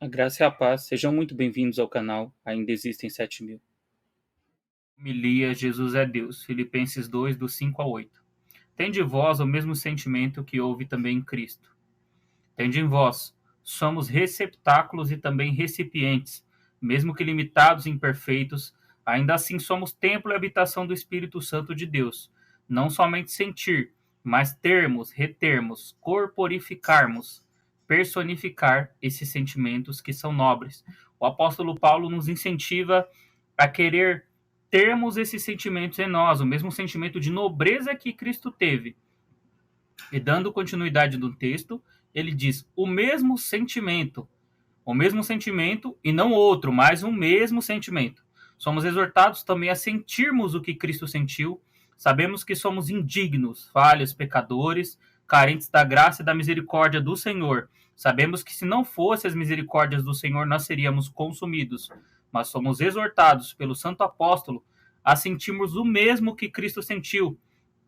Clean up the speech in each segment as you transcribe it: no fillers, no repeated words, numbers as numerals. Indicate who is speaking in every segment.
Speaker 1: A graça e a paz, sejam muito bem-vindos ao canal Ainda Existem 7.000. Homilia, Jesus é Deus, Filipenses 2, do 5 ao 8. Tende vós o mesmo sentimento que houve também em Cristo. Tende em vós, somos receptáculos e também recipientes, mesmo que limitados e imperfeitos, ainda assim somos templo e habitação do Espírito Santo de Deus. Não somente sentir, mas termos, retermos, corporificarmos, personificar esses sentimentos que são nobres. O apóstolo Paulo nos incentiva a querer termos esses sentimentos em nós, o mesmo sentimento de nobreza que Cristo teve. E dando continuidade no texto, ele diz o mesmo sentimento e não outro, mas o mesmo sentimento. Somos exortados também a sentirmos o que Cristo sentiu. Sabemos que somos indignos, falhos, pecadores, carentes da graça e da misericórdia do Senhor. Sabemos que se não fossem as misericórdias do Senhor, nós seríamos consumidos. Mas somos exortados pelo Santo Apóstolo a sentirmos o mesmo que Cristo sentiu.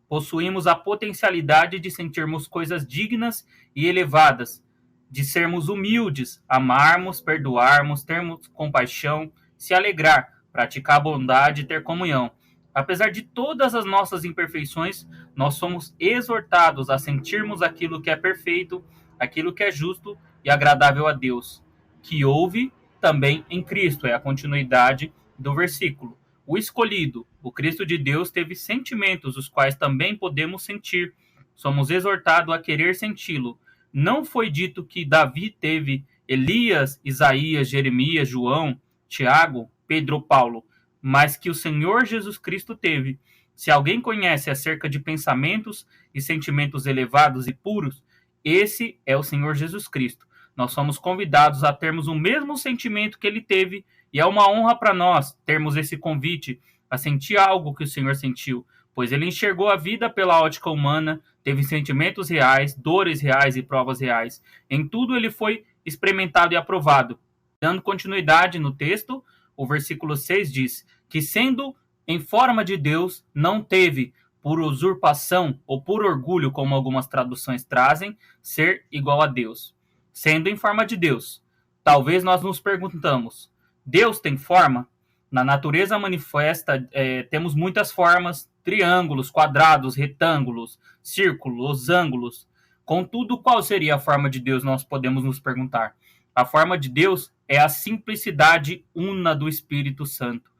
Speaker 1: Possuímos a potencialidade de sentirmos coisas dignas e elevadas, de sermos humildes, amarmos, perdoarmos, termos compaixão, se alegrar, praticar a bondade e ter comunhão. Apesar de todas as nossas imperfeições, nós somos exortados a sentirmos aquilo que é perfeito, aquilo que é justo e agradável a Deus, que houve também em Cristo. É a continuidade do versículo. O escolhido, o Cristo de Deus, teve sentimentos, os quais também podemos sentir. Somos exortados a querer senti-lo. Não foi dito que Davi teve Elias, Isaías, Jeremias, João, Tiago, Pedro ou Paulo, mas que o Senhor Jesus Cristo teve. Se alguém conhece acerca de pensamentos e sentimentos elevados e puros, esse é o Senhor Jesus Cristo. Nós somos convidados a termos o mesmo sentimento que ele teve, e é uma honra para nós termos esse convite a sentir algo que o Senhor sentiu, pois ele enxergou a vida pela ótica humana, teve sentimentos reais, dores reais e provas reais. Em tudo ele foi experimentado e aprovado. Dando continuidade no texto, o versículo 6 diz que, sendo em forma de Deus, não teve por usurpação ou por orgulho, como algumas traduções trazem, ser igual a Deus. Sendo em forma de Deus. Talvez nós nos perguntamos, Deus tem forma? Na natureza manifesta, temos muitas formas, triângulos, quadrados, retângulos, círculos, ângulos. Contudo, qual seria a forma de Deus, nós podemos nos perguntar. A forma de Deus é a simplicidade una do Espírito Santo,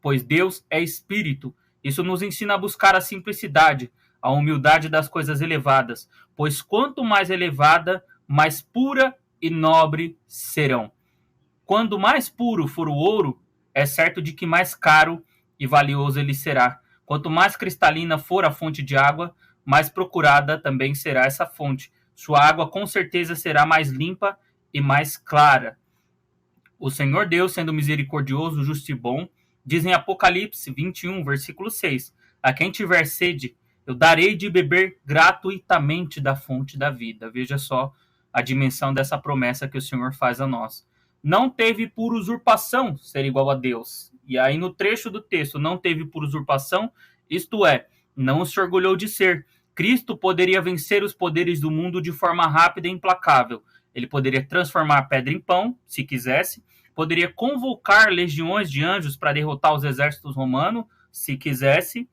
Speaker 1: pois Deus é Espírito. Isso nos ensina a buscar a simplicidade, a humildade das coisas elevadas, pois quanto mais elevada, mais pura e nobre serão. Quando mais puro for o ouro, é certo de que mais caro e valioso ele será. Quanto mais cristalina for a fonte de água, mais procurada também será essa fonte. Sua água com certeza será mais limpa e mais clara. O Senhor Deus, sendo misericordioso, justo e bom, diz em Apocalipse 21, versículo 6, a quem tiver sede, eu darei de beber gratuitamente da fonte da vida. Veja só a dimensão dessa promessa que o Senhor faz a nós. Não teve por usurpação ser igual a Deus. E aí no trecho do texto, não teve por usurpação, isto é, não se orgulhou de ser. Cristo poderia vencer os poderes do mundo de forma rápida e implacável. Ele poderia transformar a pedra em pão, se quisesse, poderia convocar legiões de anjos para derrotar os exércitos romanos, se quisesse,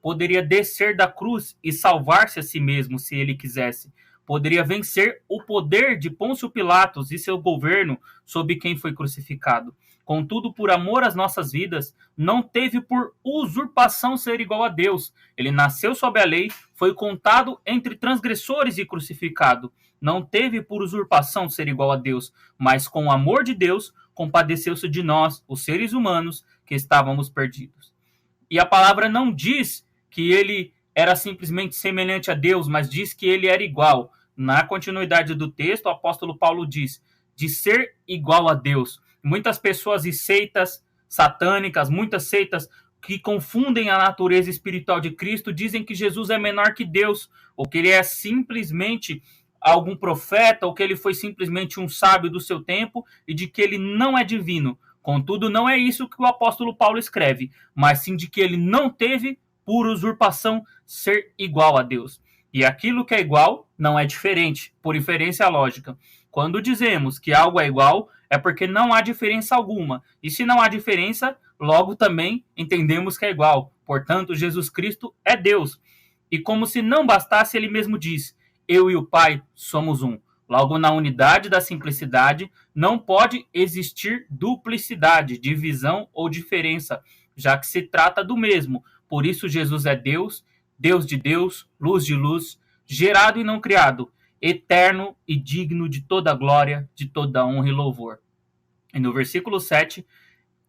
Speaker 1: poderia descer da cruz e salvar-se a si mesmo, se ele quisesse. Poderia vencer o poder de Pôncio Pilatos e seu governo sob quem foi crucificado. Contudo, por amor às nossas vidas, não teve por usurpação ser igual a Deus. Ele nasceu sob a lei, foi contado entre transgressores e crucificado. Não teve por usurpação ser igual a Deus, mas com o amor de Deus, compadeceu-se de nós, os seres humanos, que estávamos perdidos. E a palavra não diz que ele era simplesmente semelhante a Deus, mas diz que ele era igual. Na continuidade do texto, o apóstolo Paulo diz de ser igual a Deus. Muitas pessoas e seitas satânicas, muitas seitas que confundem a natureza espiritual de Cristo, dizem que Jesus é menor que Deus, ou que ele é simplesmente algum profeta, ou que ele foi simplesmente um sábio do seu tempo, e de que ele não é divino. Contudo, não é isso que o apóstolo Paulo escreve, mas sim de que ele não teve por usurpação ser igual a Deus. E aquilo que é igual não é diferente, por inferência lógica. Quando dizemos que algo é igual, é porque não há diferença alguma. E se não há diferença, logo também entendemos que é igual. Portanto, Jesus Cristo é Deus. E como se não bastasse, ele mesmo diz: eu e o Pai somos um. Logo, na unidade da simplicidade, não pode existir duplicidade, divisão ou diferença, já que se trata do mesmo. Por isso, Jesus é Deus, Deus de Deus, luz de luz, gerado e não criado, eterno e digno de toda glória, de toda honra e louvor. E no versículo 7,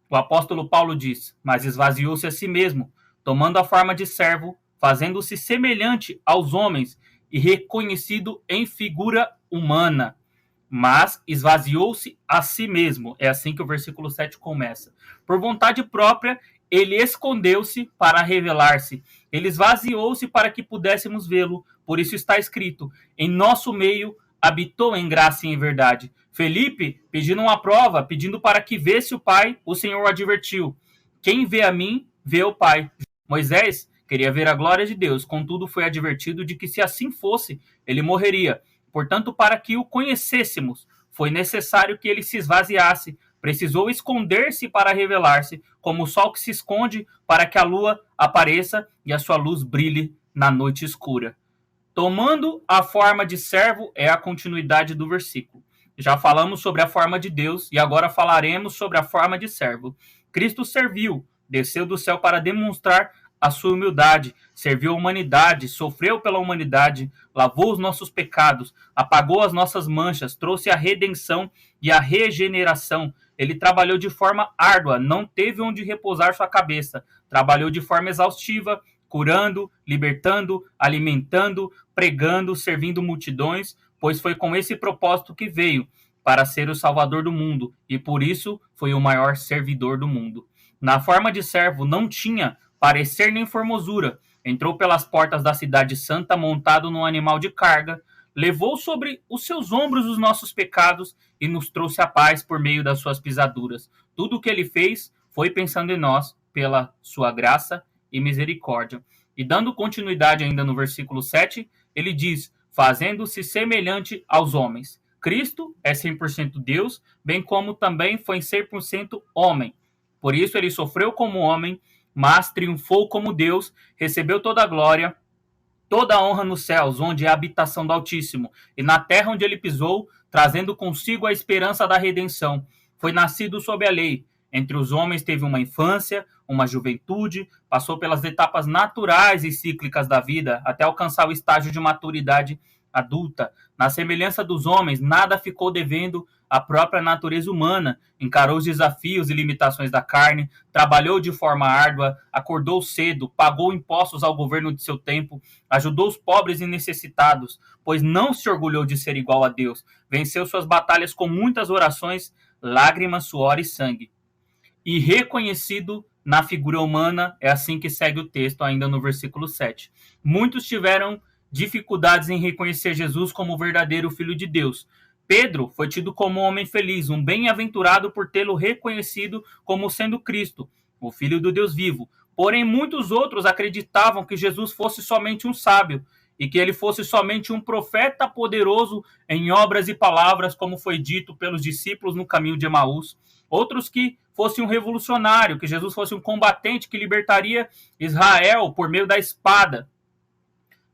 Speaker 1: o apóstolo Paulo diz: mas esvaziou-se a si mesmo, tomando a forma de servo, fazendo-se semelhante aos homens e reconhecido em figura humana. Mas esvaziou-se a si mesmo. É assim que o versículo 7 começa. Por vontade própria, ele escondeu-se para revelar-se. Ele esvaziou-se para que pudéssemos vê-lo. Por isso está escrito: em nosso meio habitou em graça e em verdade. Felipe, pedindo uma prova, pedindo para que vesse o Pai, o Senhor o advertiu: quem vê a mim, vê o Pai. Moisés queria ver a glória de Deus, contudo foi advertido de que se assim fosse, ele morreria. Portanto, para que o conhecêssemos, foi necessário que ele se esvaziasse, precisou esconder-se para revelar-se, como o sol que se esconde para que a lua apareça e a sua luz brilhe na noite escura. Tomando a forma de servo é a continuidade do versículo. Já falamos sobre a forma de Deus e agora falaremos sobre a forma de servo. Cristo serviu, desceu do céu para demonstrar a sua humildade, serviu a humanidade, sofreu pela humanidade, lavou os nossos pecados, apagou as nossas manchas, trouxe a redenção e a regeneração. Ele trabalhou de forma árdua, não teve onde repousar sua cabeça, trabalhou de forma exaustiva, curando, libertando, alimentando, pregando, servindo multidões, pois foi com esse propósito que veio, para ser o Salvador do mundo, e por isso foi o maior servidor do mundo. Na forma de servo não tinha parecer nem formosura, entrou pelas portas da cidade santa montado num animal de carga, levou sobre os seus ombros os nossos pecados e nos trouxe a paz por meio das suas pisaduras. Tudo o que ele fez foi pensando em nós, pela sua graça e misericórdia. E dando continuidade ainda no versículo 7, ele diz: fazendo-se semelhante aos homens. Cristo é 100% Deus, bem como também foi 100% homem. Por isso ele sofreu como homem, mas triunfou como Deus, recebeu toda a glória, toda a honra nos céus, onde é a habitação do Altíssimo, e na terra onde ele pisou, trazendo consigo a esperança da redenção. Foi nascido sob a lei. Entre os homens teve uma infância, uma juventude, passou pelas etapas naturais e cíclicas da vida, até alcançar o estágio de maturidade adulta. Na semelhança dos homens, nada ficou devendo à própria natureza humana, encarou os desafios e limitações da carne, trabalhou de forma árdua, acordou cedo, pagou impostos ao governo de seu tempo, ajudou os pobres e necessitados, pois não se orgulhou de ser igual a Deus, venceu suas batalhas com muitas orações, lágrimas, suor e sangue. E reconhecido na figura humana, é assim que segue o texto ainda no versículo 7. Muitos tiveram dificuldades em reconhecer Jesus como o verdadeiro Filho de Deus. Pedro foi tido como um homem feliz, um bem-aventurado por tê-lo reconhecido como sendo Cristo, o Filho do Deus vivo. Porém, muitos outros acreditavam que Jesus fosse somente um sábio e que ele fosse somente um profeta poderoso em obras e palavras, como foi dito pelos discípulos no caminho de Emaús. Outros que fosse um revolucionário, que Jesus fosse um combatente que libertaria Israel por meio da espada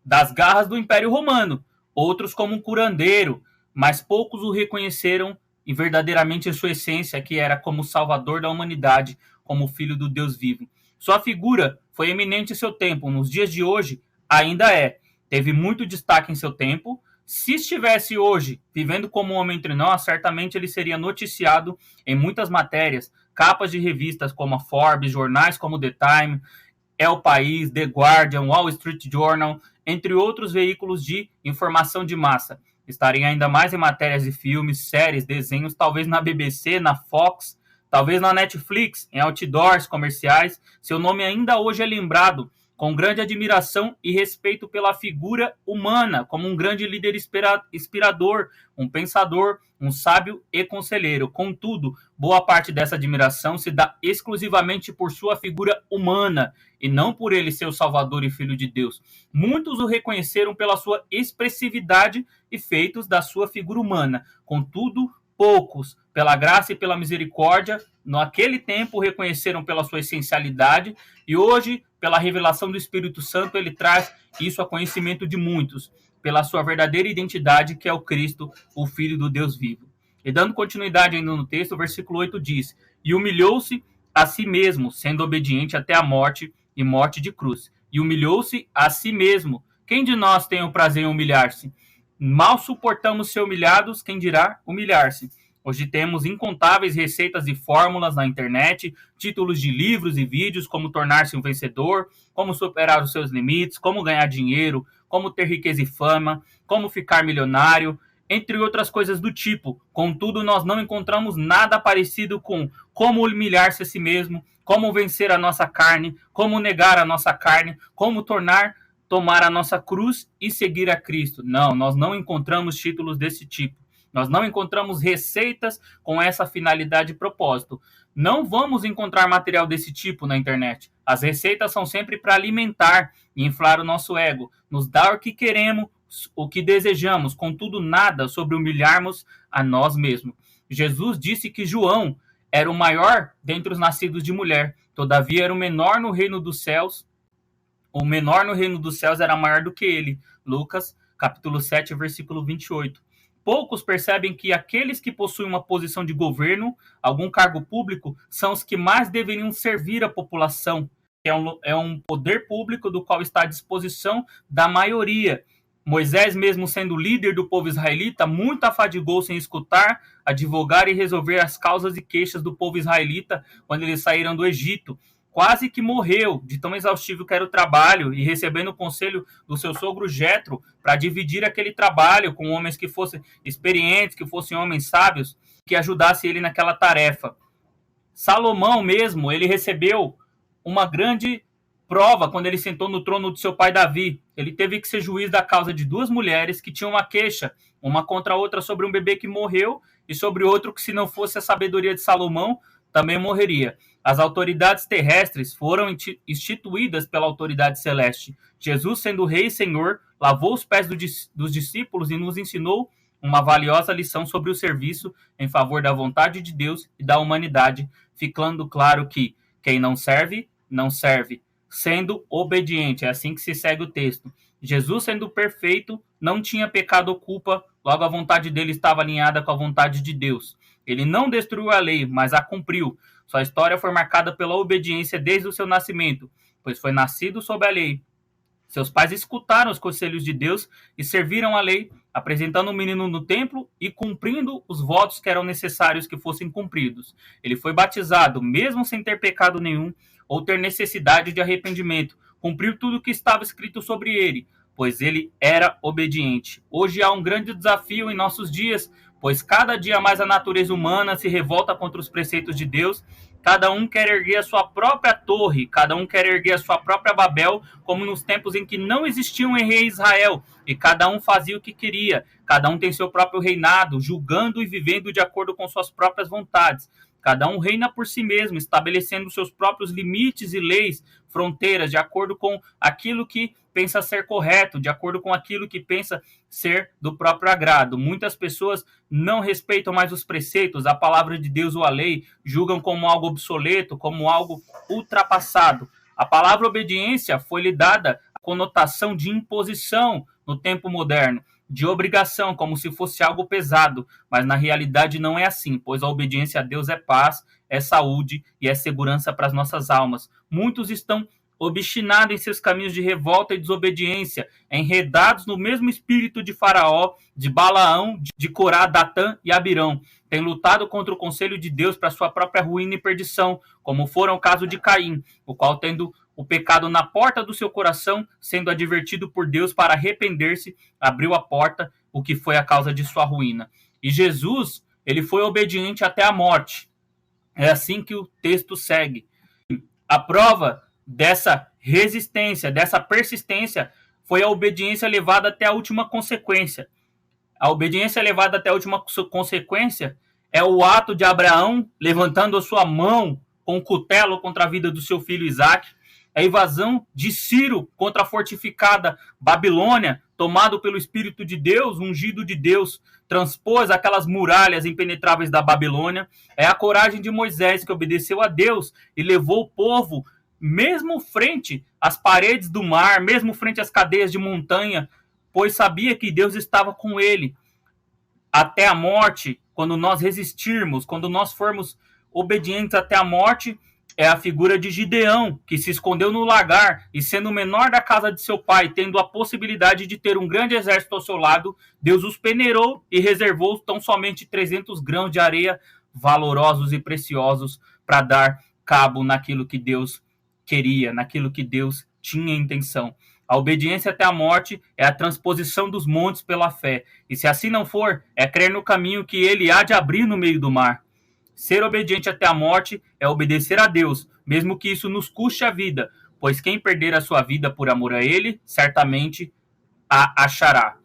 Speaker 1: das garras do Império Romano. Outros como um curandeiro, mas poucos o reconheceram e verdadeiramente em sua essência, que era como Salvador da humanidade, como Filho do Deus vivo. Sua figura foi eminente em seu tempo, nos dias de hoje ainda é. Teve muito destaque em seu tempo. Se estivesse hoje vivendo como um homem entre nós, certamente ele seria noticiado em muitas matérias, capas de revistas como a Forbes, jornais como The Time, É o País, The Guardian, Wall Street Journal, entre outros veículos de informação de massa. Estarem ainda mais em matérias de filmes, séries, desenhos, talvez na BBC, na Fox, talvez na Netflix, em outdoors comerciais. Seu nome ainda hoje é lembrado com grande admiração e respeito pela figura humana, como um grande líder inspirador, um pensador, um sábio e conselheiro. Contudo, boa parte dessa admiração se dá exclusivamente por sua figura humana, e não por ele ser o Salvador e Filho de Deus. Muitos o reconheceram pela sua expressividade e feitos da sua figura humana. Contudo, poucos, pela graça e pela misericórdia, naquele tempo reconheceram pela sua essencialidade, e hoje, pela revelação do Espírito Santo, ele traz isso a conhecimento de muitos, pela sua verdadeira identidade, que é o Cristo, o Filho do Deus vivo. E dando continuidade ainda no texto, o versículo 8 diz: e humilhou-se a si mesmo, sendo obediente até a morte, e morte de cruz. E humilhou-se a si mesmo. Quem de nós tem o prazer em humilhar-se? Mal suportamos ser humilhados, quem dirá humilhar-se? Hoje temos incontáveis receitas e fórmulas na internet, títulos de livros e vídeos, como tornar-se um vencedor, como superar os seus limites, como ganhar dinheiro, como ter riqueza e fama, como ficar milionário, entre outras coisas do tipo. Contudo, nós não encontramos nada parecido com como humilhar-se a si mesmo, como vencer a nossa carne, como negar a nossa carne, como tomar a nossa cruz e seguir a Cristo. Não, nós não encontramos títulos desse tipo. Nós não encontramos receitas com essa finalidade e propósito. Não vamos encontrar material desse tipo na internet. As receitas são sempre para alimentar e inflar o nosso ego, nos dar o que queremos, o que desejamos, contudo nada sobre humilharmos a nós mesmos. Jesus disse que João era o maior dentre os nascidos de mulher, todavia era o menor no reino dos céus. O menor no reino dos céus era maior do que ele. Lucas, capítulo 7, versículo 28. Poucos percebem que aqueles que possuem uma posição de governo, algum cargo público, são os que mais deveriam servir a população. É um poder público do qual está à disposição da maioria. Moisés, mesmo sendo líder do povo israelita, muito afadigou-se em escutar, advogar e resolver as causas e queixas do povo israelita quando eles saíram do Egito. Quase que morreu de tão exaustivo que era o trabalho, e recebendo o conselho do seu sogro Jetro para dividir aquele trabalho com homens que fossem experientes, que fossem homens sábios, que ajudassem ele naquela tarefa. Salomão mesmo, ele recebeu uma grande prova quando ele sentou no trono de seu pai Davi. Ele teve que ser juiz da causa de duas mulheres que tinham uma queixa, uma contra a outra sobre um bebê que morreu e sobre outro que, se não fosse a sabedoria de Salomão, também morreria. As autoridades terrestres foram instituídas pela autoridade celeste. Jesus, sendo rei e senhor, lavou os pés dos discípulos e nos ensinou uma valiosa lição sobre o serviço em favor da vontade de Deus e da humanidade, ficando claro que quem não serve, não serve, sendo obediente. É assim que se segue o texto. Jesus, sendo perfeito, não tinha pecado ou culpa, logo a vontade dele estava alinhada com a vontade de Deus. Ele não destruiu a lei, mas a cumpriu. Sua história foi marcada pela obediência desde o seu nascimento, pois foi nascido sob a lei. Seus pais escutaram os conselhos de Deus e serviram a lei, apresentando o menino no templo e cumprindo os votos que eram necessários que fossem cumpridos. Ele foi batizado, mesmo sem ter pecado nenhum ou ter necessidade de arrependimento. Cumpriu tudo o que estava escrito sobre ele, pois ele era obediente. Hoje há um grande desafio em nossos dias, pois cada dia mais a natureza humana se revolta contra os preceitos de Deus. Cada um quer erguer a sua própria torre, cada um quer erguer a sua própria Babel, como nos tempos em que não existia um rei Israel, e cada um fazia o que queria, cada um tem seu próprio reinado, julgando e vivendo de acordo com suas próprias vontades. Cada um reina por si mesmo, estabelecendo seus próprios limites e leis, fronteiras, de acordo com aquilo que pensa ser correto, de acordo com aquilo que pensa ser do próprio agrado. Muitas pessoas não respeitam mais os preceitos, a palavra de Deus ou a lei, julgam como algo obsoleto, como algo ultrapassado. A palavra obediência foi lhe dada a conotação de imposição no tempo moderno, de obrigação, como se fosse algo pesado, mas na realidade não é assim, pois a obediência a Deus é paz, é saúde e é segurança para as nossas almas. Muitos estão obstinados em seus caminhos de revolta e desobediência, enredados no mesmo espírito de Faraó, de Balaão, de Corá, Datã e Abirão. Têm lutado contra o conselho de Deus para sua própria ruína e perdição, como foram o caso de Caim, o qual, tendo o pecado na porta do seu coração, sendo advertido por Deus para arrepender-se, abriu a porta, o que foi a causa de sua ruína. E Jesus, ele foi obediente até a morte. É assim que o texto segue. A prova dessa resistência, dessa persistência, foi a obediência levada até a última consequência. A obediência levada até a última consequência é o ato de Abraão levantando a sua mão com o cutelo contra a vida do seu filho Isaque, a invasão de Ciro contra a fortificada Babilônia, tomado pelo Espírito de Deus, ungido de Deus, transpôs aquelas muralhas impenetráveis da Babilônia. É a coragem de Moisés que obedeceu a Deus e levou o povo, mesmo frente às paredes do mar, mesmo frente às cadeias de montanha, pois sabia que Deus estava com ele. Até a morte, quando nós resistirmos, quando nós formos obedientes até a morte, é a figura de Gideão, que se escondeu no lagar e, sendo o menor da casa de seu pai, tendo a possibilidade de ter um grande exército ao seu lado, Deus os peneirou e reservou tão somente 300 grãos de areia valorosos e preciosos para dar cabo naquilo que Deus queria, naquilo que Deus tinha intenção. A obediência até a morte é a transposição dos montes pela fé. E se assim não for, é crer no caminho que ele há de abrir no meio do mar. Ser obediente até a morte é obedecer a Deus, mesmo que isso nos custe a vida, pois quem perder a sua vida por amor a ele, certamente a achará.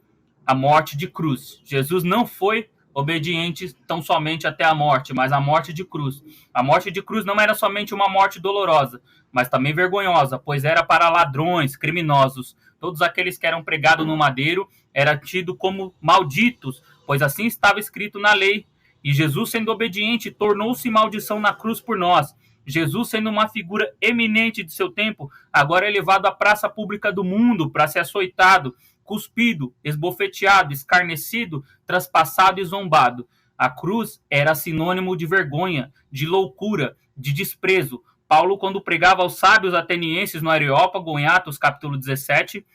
Speaker 1: A morte de cruz. Jesus não foi obediente tão somente até a morte, mas a morte de cruz. A morte de cruz não era somente uma morte dolorosa, mas também vergonhosa, pois era para ladrões, criminosos. Todos aqueles que eram pregados no madeiro eram tidos como malditos, pois assim estava escrito na lei. E Jesus, sendo obediente, tornou-se maldição na cruz por nós. Jesus, sendo uma figura eminente de seu tempo, agora é levado à praça pública do mundo para ser açoitado, cuspido, esbofeteado, escarnecido, traspassado e zombado. A cruz era sinônimo de vergonha, de loucura, de desprezo. Paulo, quando pregava aos sábios atenienses no Areópago, em Atos capítulo 17,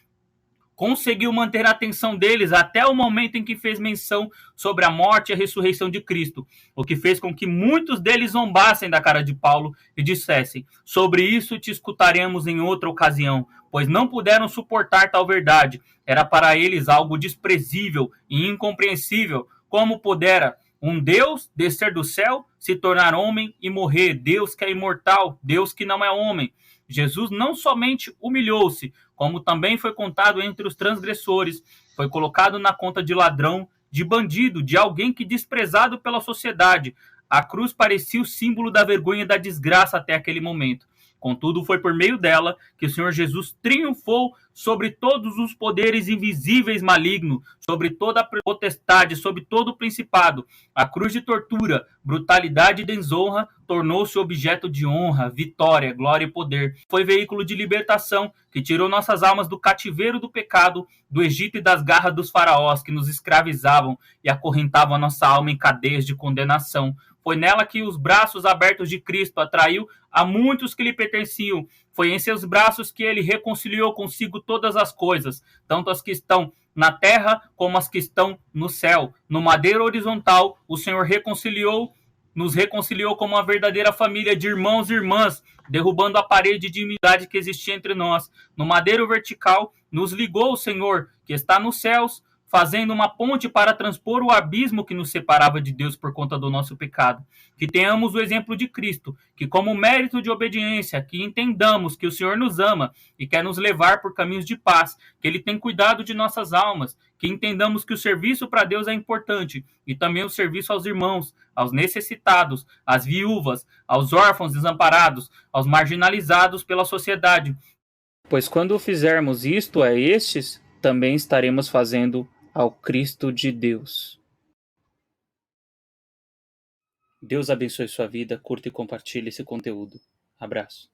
Speaker 1: conseguiu manter a atenção deles até o momento em que fez menção sobre a morte e a ressurreição de Cristo, o que fez com que muitos deles zombassem da cara de Paulo e dissessem: sobre isso te escutaremos em outra ocasião, pois não puderam suportar tal verdade. Era para eles algo desprezível e incompreensível. Como pudera um Deus descer do céu, se tornar homem e morrer? Deus que é imortal, Deus que não é homem. Jesus não somente humilhou-se, como também foi contado entre os transgressores, foi colocado na conta de ladrão, de bandido, de alguém que desprezado pela sociedade. A cruz parecia o símbolo da vergonha e da desgraça até aquele momento. Contudo, foi por meio dela que o Senhor Jesus triunfou sobre todos os poderes invisíveis malignos, sobre toda a potestade, sobre todo o principado. A cruz de tortura, brutalidade e desonra tornou-se objeto de honra, vitória, glória e poder. Foi veículo de libertação que tirou nossas almas do cativeiro do pecado, do Egito e das garras dos faraós que nos escravizavam e acorrentavam a nossa alma em cadeias de condenação. Foi nela que os braços abertos de Cristo atraiu a muitos que lhe pertenciam. Foi em seus braços que ele reconciliou consigo todas as coisas, tanto as que estão na terra como as que estão no céu. No madeiro horizontal, o Senhor nos reconciliou como uma verdadeira família de irmãos e irmãs, derrubando a parede de inimizade que existia entre nós. No madeiro vertical, nos ligou o Senhor, que está nos céus, fazendo uma ponte para transpor o abismo que nos separava de Deus por conta do nosso pecado. Que tenhamos o exemplo de Cristo, que como mérito de obediência, que entendamos que o Senhor nos ama e quer nos levar por caminhos de paz, que Ele tem cuidado de nossas almas, que entendamos que o serviço para Deus é importante e também o serviço aos irmãos, aos necessitados, às viúvas, aos órfãos desamparados, aos marginalizados pela sociedade. Pois quando fizermos isto a estes, também estaremos fazendo ao Cristo de Deus. Deus abençoe sua vida, curta e compartilhe esse conteúdo. Abraço.